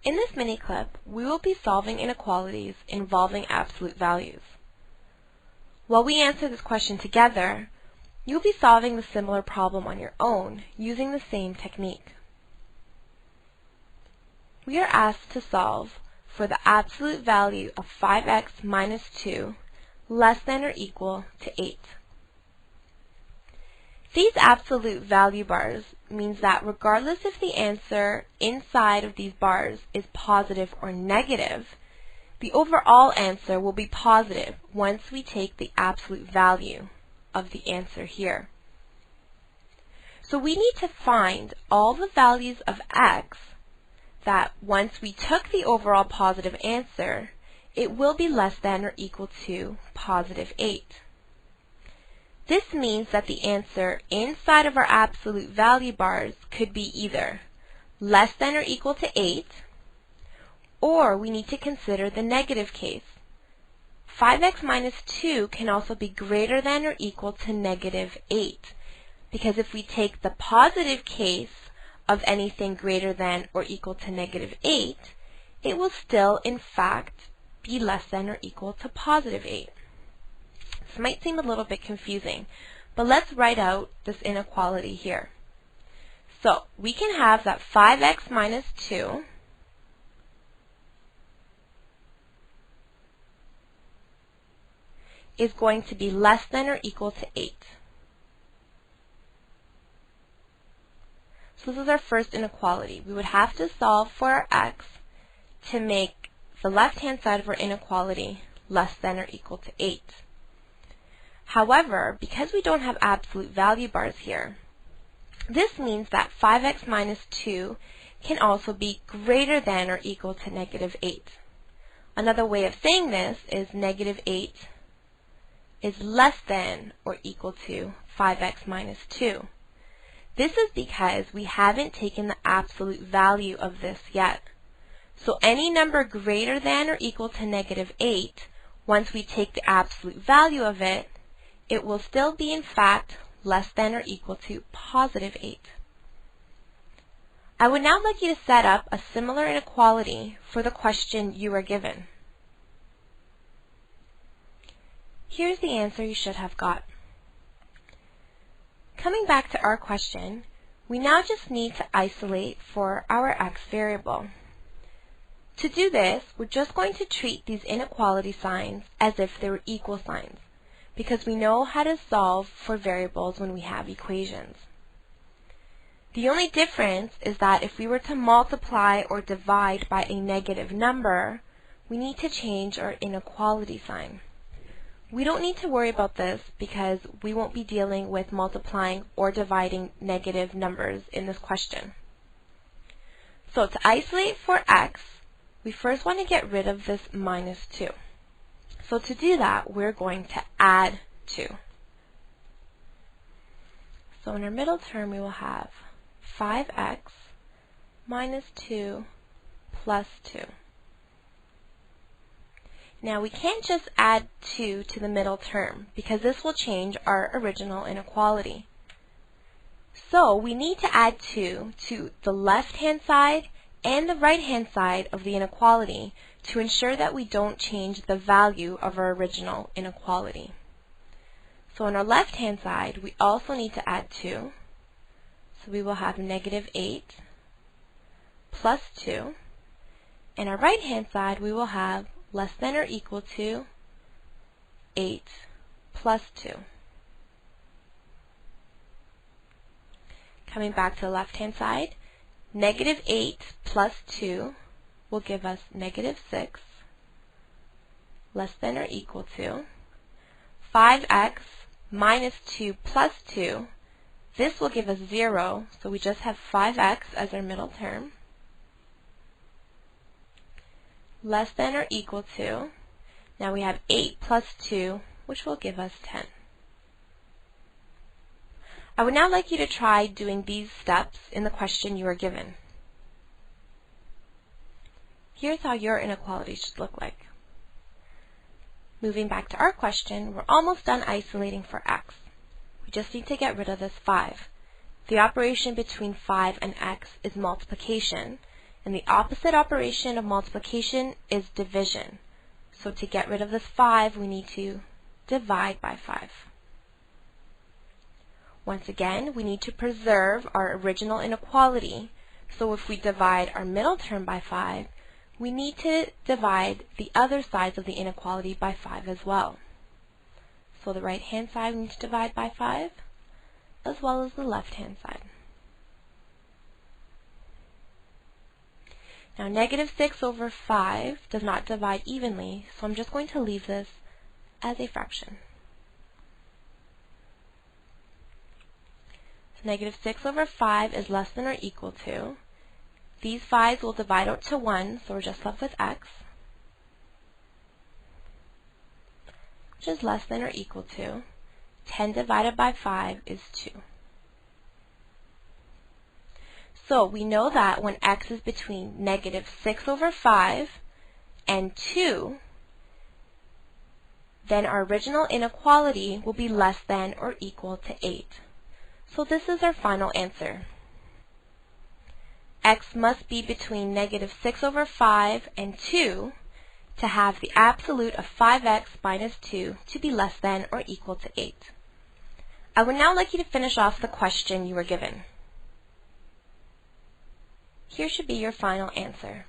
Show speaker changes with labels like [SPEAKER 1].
[SPEAKER 1] In this mini clip, we will be solving inequalities involving absolute values. While we answer this question together, you'll be solving the similar problem on your own using the same technique. We are asked to solve for the absolute value of 5x minus 2 less than or equal to 8. These absolute value bars means that regardless if the answer inside of these bars is positive or negative, the overall answer will be positive once we take the absolute value of the answer here. So we need to find all the values of x that once we took the overall positive answer, it will be less than or equal to positive 8. This means that the answer inside of our absolute value bars could be either less than or equal to 8, or we need to consider the negative case. 5x minus 2 can also be greater than or equal to negative 8, because if we take the positive case of anything greater than or equal to negative 8, it will still in fact be less than or equal to positive 8. This might seem a little bit confusing, but let's write out this inequality here. So we can have that 5x minus 2 is going to be less than or equal to 8. So this is our first inequality. We would have to solve for our x to make the left-hand side of our inequality less than or equal to 8. However, because we don't have absolute value bars here, this means that 5x minus 2 can also be greater than or equal to negative 8. Another way of saying this is negative 8 is less than or equal to 5x minus 2. This is because we haven't taken the absolute value of this yet. So any number greater than or equal to negative 8, once we take the absolute value of it, it will still be in fact less than or equal to positive 8. I would now like you to set up a similar inequality for the question you are given. Here's the answer you should have got. Coming back to our question, we now just need to isolate for our x variable. To do this, we're just going to treat these inequality signs as if they were equal signs, because we know how to solve for variables when we have equations. The only difference is that if we were to multiply or divide by a negative number, we need to change our inequality sign. We don't need to worry about this because we won't be dealing with multiplying or dividing negative numbers in this question. So to isolate for x, we first want to get rid of this minus 2. So to do that, we're going to add 2. So in our middle term, we will have 5x minus 2 plus 2. Now we can't just add 2 to the middle term because this will change our original inequality. So we need to add 2 to the left-hand side and the right-hand side of the inequality to ensure that we don't change the value of our original inequality. So on our left-hand side, we also need to add 2. So we will have negative 8 plus 2. And our right-hand side, we will have less than or equal to 8 plus 2. Coming back to the left-hand side, negative 8 plus 2 will give us negative 6 less than or equal to 5x minus 2 plus 2. This will give us 0, so we just have 5x as our middle term, less than or equal to, now we have 8 plus 2, which will give us 10. I would now like you to try doing these steps in the question you are given. Here's how your inequality should look like. Moving back to our question, we're almost done isolating for x. We just need to get rid of this 5. The operation between 5 and x is multiplication, And the opposite operation of multiplication is division. So to get rid of this 5, we need to divide by 5. Once again, we need to preserve our original inequality. So if we divide our middle term by 5, we need to divide the other sides of the inequality by 5 as well. So the right-hand side we need to divide by 5, as well as the left-hand side. Now -6 over 5 does not divide evenly, so I'm just going to leave this as a fraction. So -6 over 5 is less than or equal to. These 5s will divide out to 1, so we're just left with x, which is less than or equal to 10 divided by 5 is 2. So we know that when x is between -6 over 5 and 2, then our original inequality will be less than or equal to 8. So this is our final answer. X must be between -6 over 5 and 2 to have the absolute of 5x minus 2 to be less than or equal to 8. I would now like you to finish off the question you were given. Here should be your final answer.